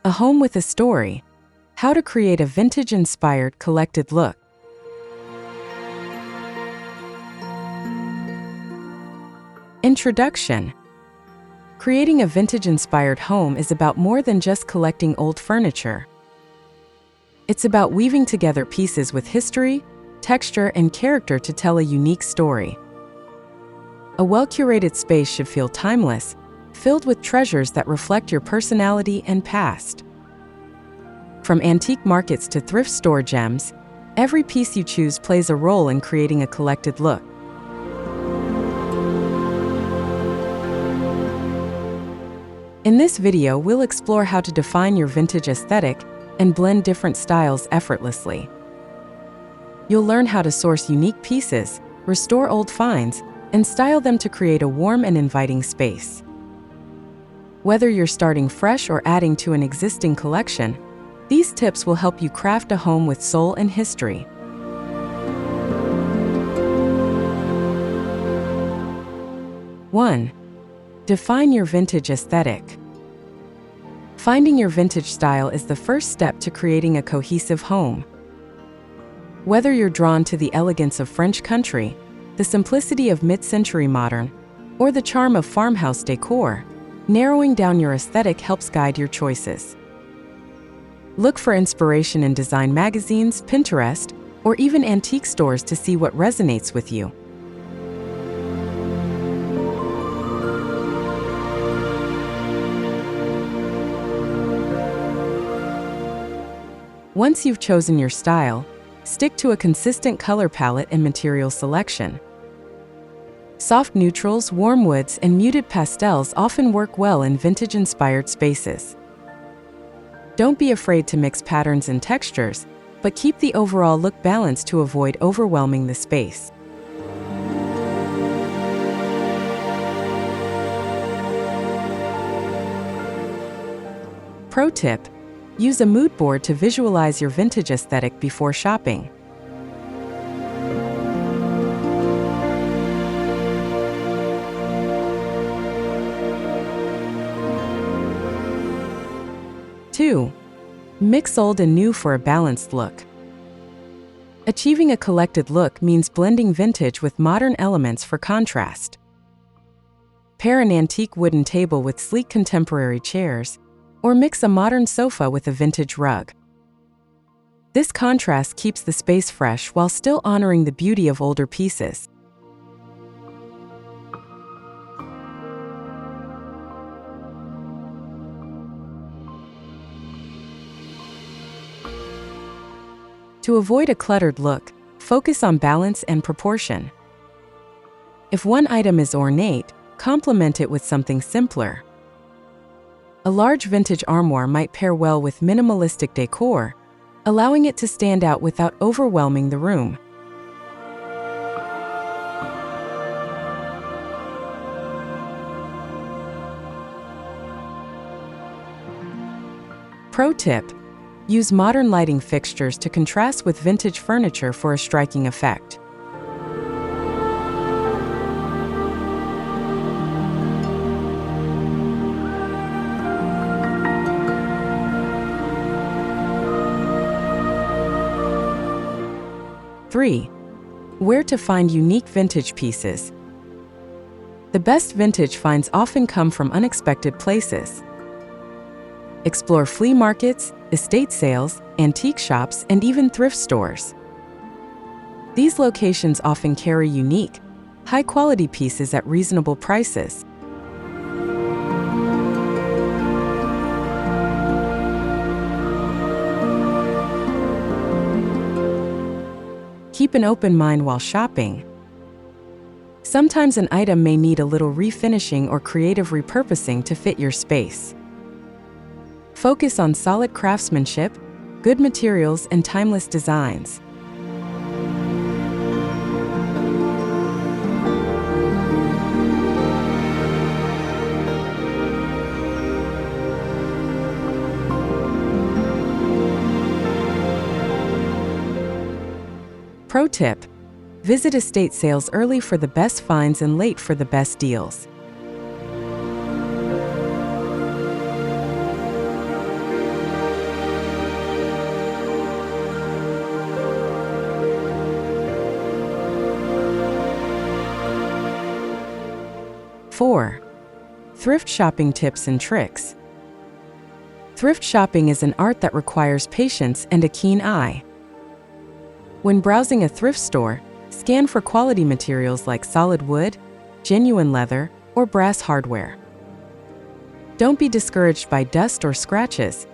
A home with a story. How to create a vintage-inspired collected look. Introduction. Creating a vintage-inspired home is about more than just collecting old furniture. It's about weaving together pieces with history, texture, and character to tell a unique story. A well-curated space should feel timeless, filled with treasures that reflect your personality and past. From antique markets to thrift store gems, every piece you choose plays a role in creating a collected look. In this video, we'll explore how to define your vintage aesthetic and blend different styles effortlessly. You'll learn how to source unique pieces, restore old finds, and style them to create a warm and inviting space. Whether you're starting fresh or adding to an existing collection, these tips will help you craft a home with soul and history. One. Define your vintage aesthetic. Finding your vintage style is the first step to creating a cohesive home. Whether you're drawn to the elegance of French country, the simplicity of mid-century modern, or the charm of farmhouse decor, narrowing down your aesthetic helps guide your choices. Look for inspiration in design magazines, Pinterest, or even antique stores to see what resonates with you. Once you've chosen your style, stick to a consistent color palette and material selection. Soft neutrals, warm woods, and muted pastels often work well in vintage-inspired spaces. Don't be afraid to mix patterns and textures, but keep the overall look balanced to avoid overwhelming the space. Pro tip: use a mood board to visualize your vintage aesthetic before shopping. Two. Mix old and new for a balanced look. Achieving a collected look means blending vintage with modern elements for contrast. Pair an antique wooden table with sleek contemporary chairs, or mix a modern sofa with a vintage rug. This contrast keeps the space fresh while still honoring the beauty of older pieces. To avoid a cluttered look, focus on balance and proportion. If one item is ornate, complement it with something simpler. A large vintage armoire might pair well with minimalistic decor, allowing it to stand out without overwhelming the room. Pro tip: use modern lighting fixtures to contrast with vintage furniture for a striking effect. Three. Where to find unique vintage pieces. The best vintage finds often come from unexpected places. Explore flea markets, estate sales, antique shops, and even thrift stores. These locations often carry unique, high-quality pieces at reasonable prices. Keep an open mind while shopping. Sometimes an item may need a little refinishing or creative repurposing to fit your space. Focus on solid craftsmanship, good materials, and timeless designs. Pro tip: visit estate sales early for the best finds and late for the best deals. 4. Thrift shopping tips and tricks. Thrift shopping is an art that requires patience and a keen eye. When browsing a thrift store, scan for quality materials like solid wood, genuine leather, or brass hardware. Don't be discouraged by dust or scratches.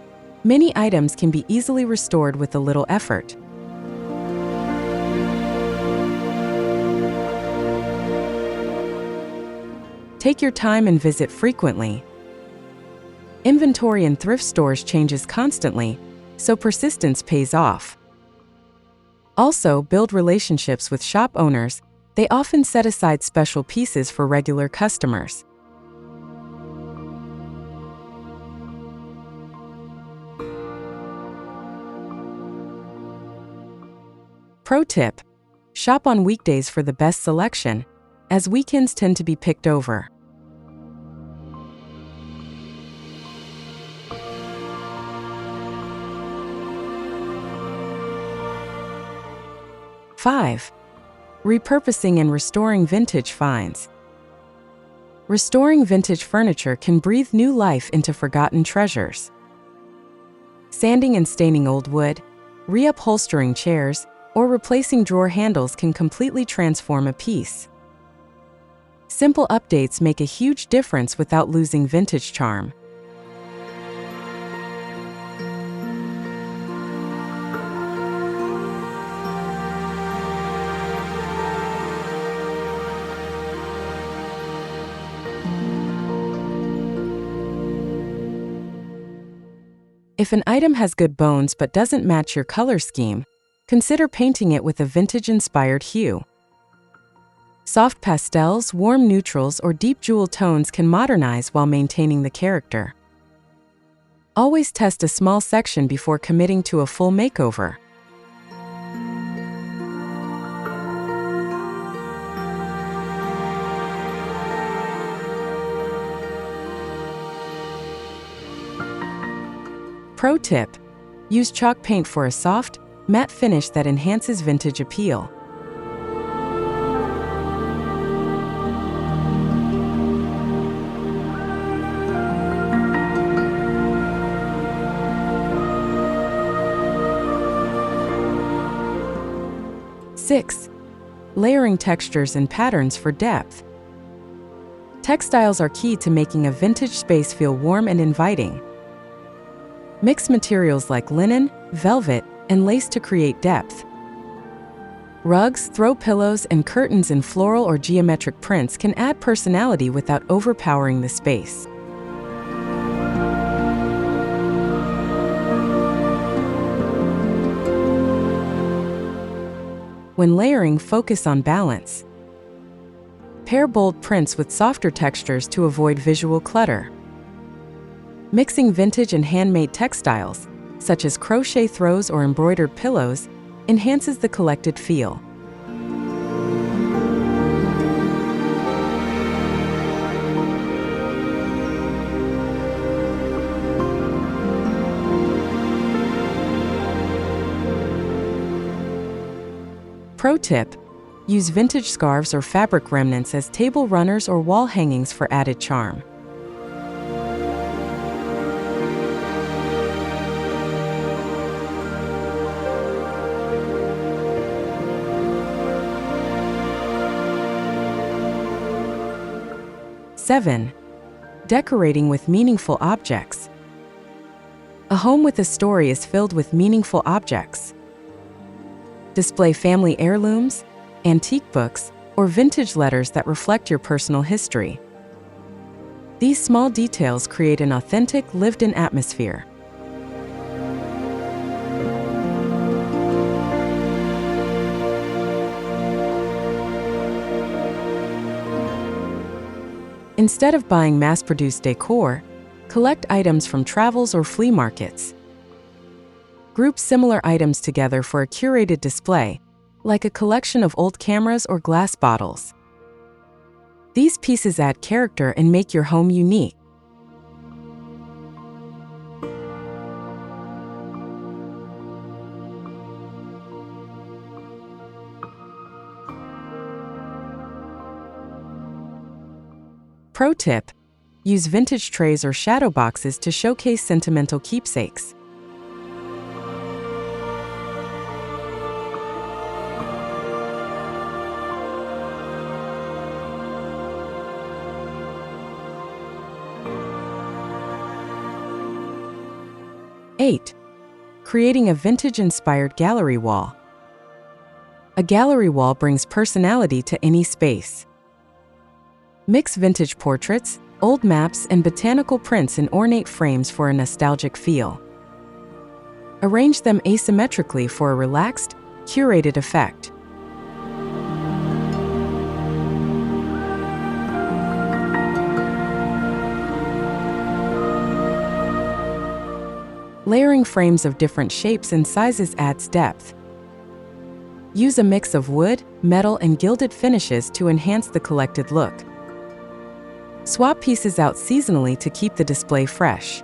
Many items can be easily restored with a little effort. Take your time and visit frequently. Inventory in thrift stores changes constantly, so persistence pays off. Also, build relationships with shop owners. They often set aside special pieces for regular customers. Pro tip: shop on weekdays for the best selection, as weekends tend to be picked over. Five. Repurposing and restoring vintage finds. Restoring vintage furniture can breathe new life into forgotten treasures. Sanding and staining old wood, reupholstering chairs, or replacing drawer handles can completely transform a piece. Simple updates make a huge difference without losing vintage charm. If an item has good bones but doesn't match your color scheme, consider painting it with a vintage-inspired hue. Soft pastels, warm neutrals, or deep jewel tones can modernize while maintaining the character. Always test a small section before committing to a full makeover. Pro tip: use chalk paint for a soft, matte finish that enhances vintage appeal. Six. Layering textures and patterns for depth. Textiles are key to making a vintage space feel warm and inviting. Mix materials like linen, velvet, and lace to create depth. Rugs, throw pillows, and curtains in floral or geometric prints can add personality without overpowering the space. When layering, focus on balance. Pair bold prints with softer textures to avoid visual clutter. Mixing vintage and handmade textiles, such as crochet throws or embroidered pillows, enhances the collected feel. Pro tip: use vintage scarves or fabric remnants as table runners or wall hangings for added charm. Seven. Decorating with meaningful objects. A home with a story is filled with meaningful objects. Display family heirlooms, antique books, or vintage letters that reflect your personal history. These small details create an authentic, lived-in atmosphere. Instead of buying mass-produced decor, collect items from travels or flea markets. Group similar items together for a curated display, like a collection of old cameras or glass bottles. These pieces add character and make your home unique. Pro tip: use vintage trays or shadow boxes to showcase sentimental keepsakes. Eight, creating a vintage-inspired gallery wall. A gallery wall brings personality to any space. Mix vintage portraits, old maps, and botanical prints in ornate frames for a nostalgic feel. Arrange them asymmetrically for a relaxed, curated effect. Layering frames of different shapes and sizes adds depth. Use a mix of wood, metal, and gilded finishes to enhance the collected look. Swap pieces out seasonally to keep the display fresh.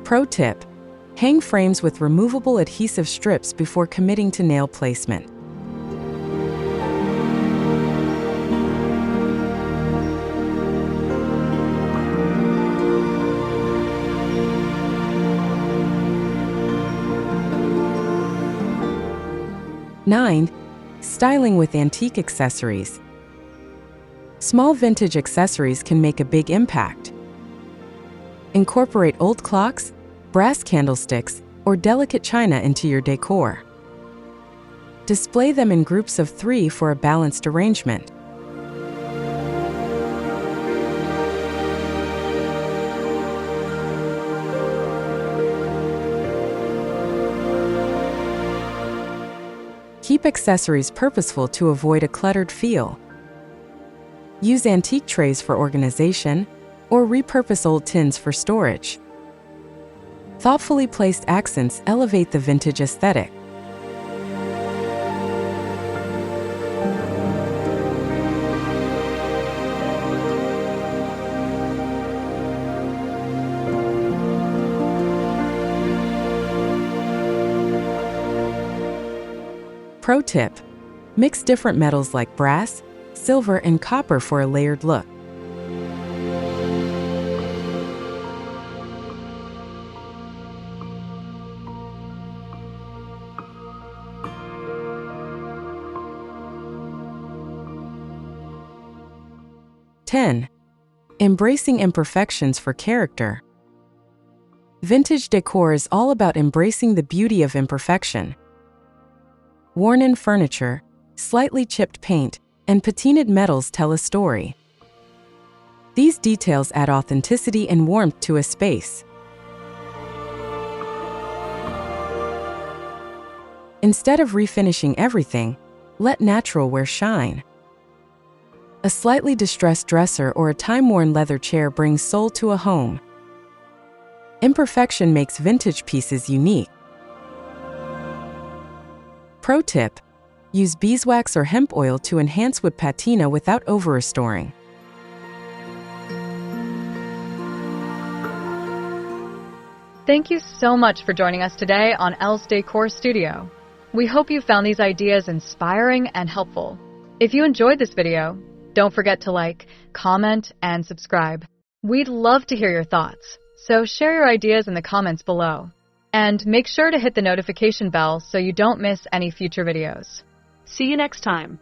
Pro tip: hang frames with removable adhesive strips before committing to nail placement. Nine, styling with antique accessories. Small vintage accessories can make a big impact. Incorporate old clocks, brass candlesticks, or delicate china into your decor. Display them in groups of 3 for a balanced arrangement. Keep accessories purposeful to avoid a cluttered feel. Use antique trays for organization, or repurpose old tins for storage. Thoughtfully placed accents elevate the vintage aesthetic. Pro tip: mix different metals like brass, silver, and copper for a layered look. Embracing imperfections for character. Vintage decor is all about embracing the beauty of imperfection. Worn-in furniture, slightly chipped paint, and patinaed metals tell a story. These details add authenticity and warmth to a space. Instead of refinishing everything, let natural wear shine. A slightly distressed dresser or a time-worn leather chair brings soul to a home. Imperfection makes vintage pieces unique. Pro tip: use beeswax or hemp oil to enhance wood patina without over-restoring. Thank you so much for joining us today on Elle's Decor Studio. We hope you found these ideas inspiring and helpful. If you enjoyed this video, don't forget to like, comment, and subscribe. We'd love to hear your thoughts, so share your ideas in the comments below. And make sure to hit the notification bell so you don't miss any future videos. See you next time.